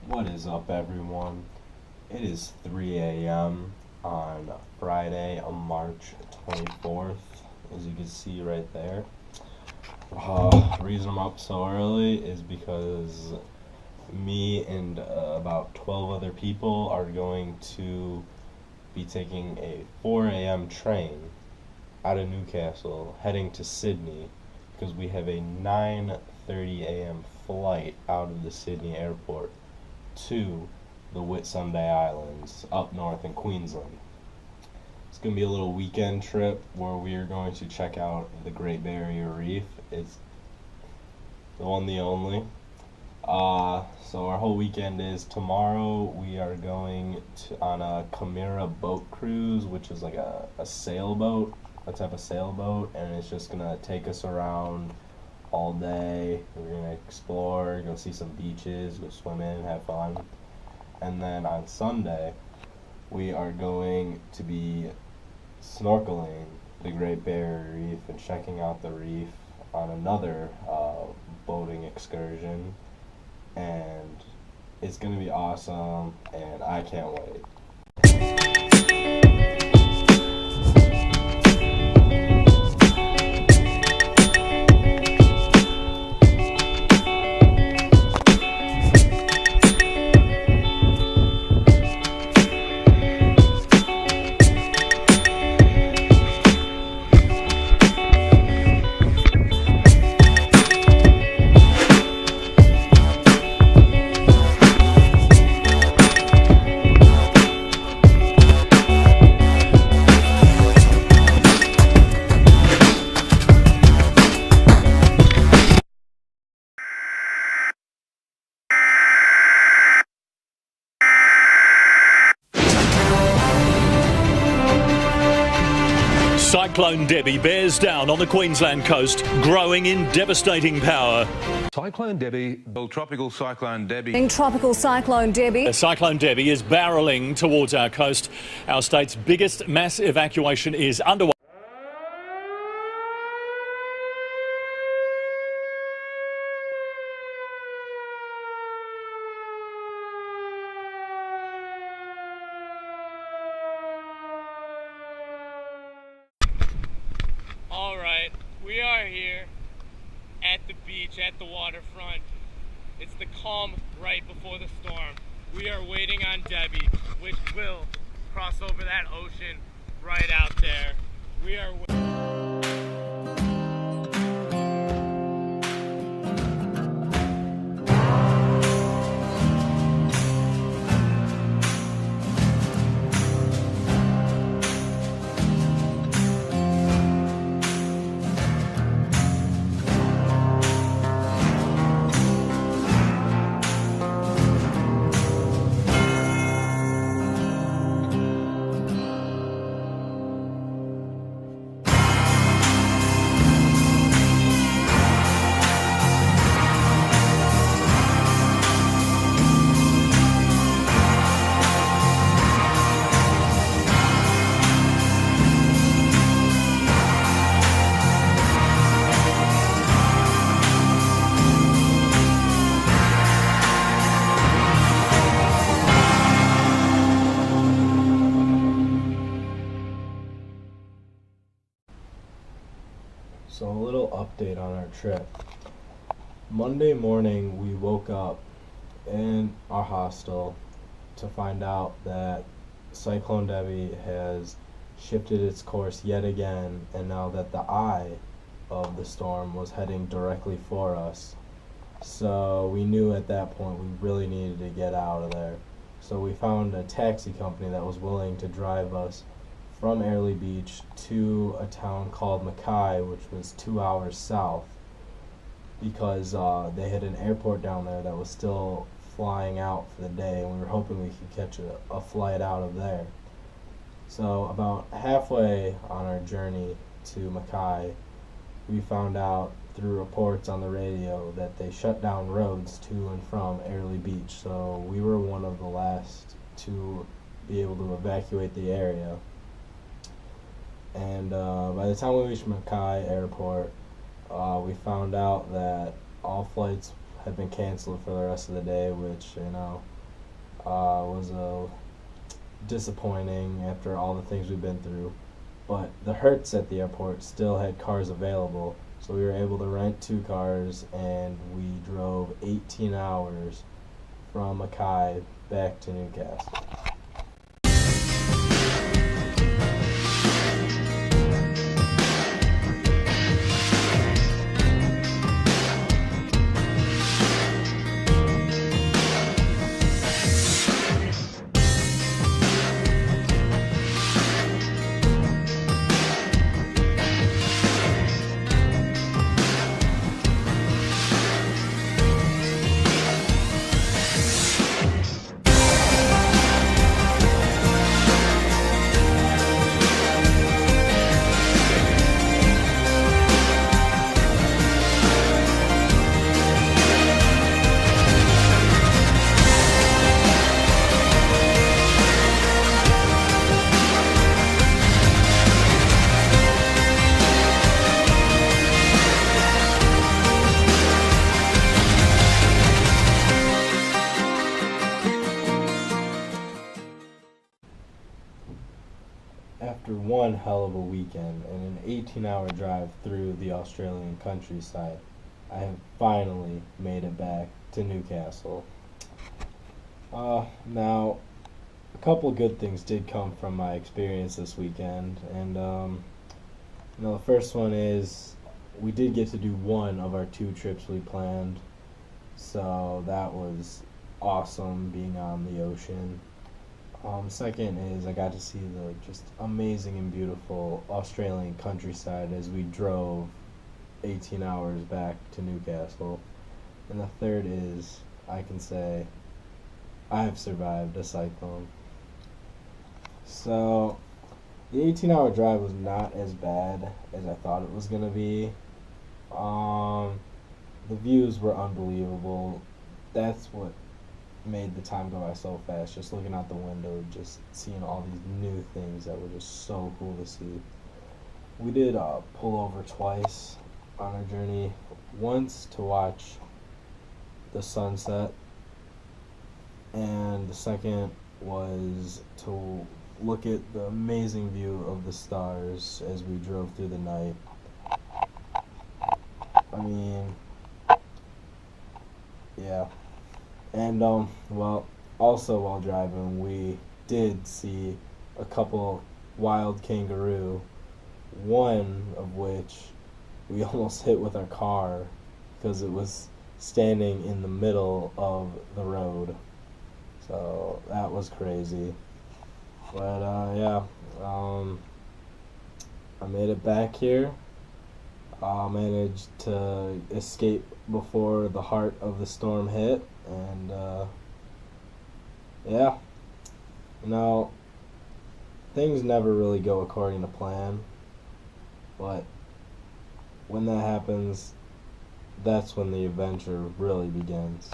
What is up, everyone? It is 3 a.m. on Friday, March 24th, as you can see right there. The reason I'm up so early is because me and about 12 other people are going to be taking a 4 a.m. train out of Newcastle, heading to Sydney, because we have a 9:30 a.m. flight out of the Sydney airport to the Whitsunday Islands up north in Queensland. It's going to be a little weekend trip where we are going to check out the Great Barrier Reef. It's the one, the only. So our whole weekend is tomorrow we are going on a Chimera boat cruise, which is like a sailboat, a type of sailboat, and it's just going to take us around all day. We're going to explore, go see some beaches, go swim in, have fun. And then on Sunday, we are going to be snorkeling the Great Barrier Reef and checking out the reef on another boating excursion. And it's going to be awesome, and I can't wait. Cyclone Debbie bears down on the Queensland coast, growing in devastating power. Cyclone Debbie, tropical cyclone Debbie. Tropical cyclone Debbie. Cyclone Debbie is barreling towards our coast. Our state's biggest mass evacuation is underway. Alright, we are here at the beach, at the waterfront. It's the calm right before the storm. We are waiting on Debbie, which will cross over that ocean right out there. We are So a little update on our trip. Monday morning we woke up in our hostel to find out that Cyclone Debbie has shifted its course yet again, and now that the eye of the storm was heading directly for us. So we knew at that point we really needed to get out of there. So we found a taxi company that was willing to drive us from Airlie Beach to a town called Mackay, which was 2 hours south, because they had an airport down there that was still flying out for the day, and we were hoping we could catch a flight out of there. So about halfway on our journey to Mackay, we found out through reports on the radio that they shut down roads to and from Airlie Beach, so we were one of the last to be able to evacuate the area. And by the time we reached Mackay Airport, we found out that all flights had been canceled for the rest of the day, which, you know, Was disappointing after all the things we've been through. But the Hertz at the airport still had cars available, so we were able to rent 2 cars, and we drove 18 hours from Mackay back to Newcastle. After one hell of a weekend and an 18-hour drive through the Australian countryside, I have finally made it back to Newcastle. Now, a couple good things did come from my experience this weekend, and the first one is we did get to do one of our 2 trips we planned, so that was awesome, being on the ocean. Second is I got to see the just amazing and beautiful Australian countryside as we drove 18 hours back to Newcastle. And the third is I can say I've survived a cyclone. So the 18-hour drive was not as bad as I thought it was going to be. The views were unbelievable. That's what made the time go by so fast, just looking out the window, just seeing all these new things that were just so cool to see. We did pull over twice on our journey, once to watch the sunset, and the second was to look at the amazing view of the stars as we drove through the night. I mean, yeah. And, well, also while driving, we did see a couple wild kangaroo, one of which we almost hit with our car because it was standing in the middle of the road. So that was crazy. But, yeah, I made it back here. Managed to escape before the heart of the storm hit, and yeah, things never really go according to plan, but when that happens, that's when the adventure really begins.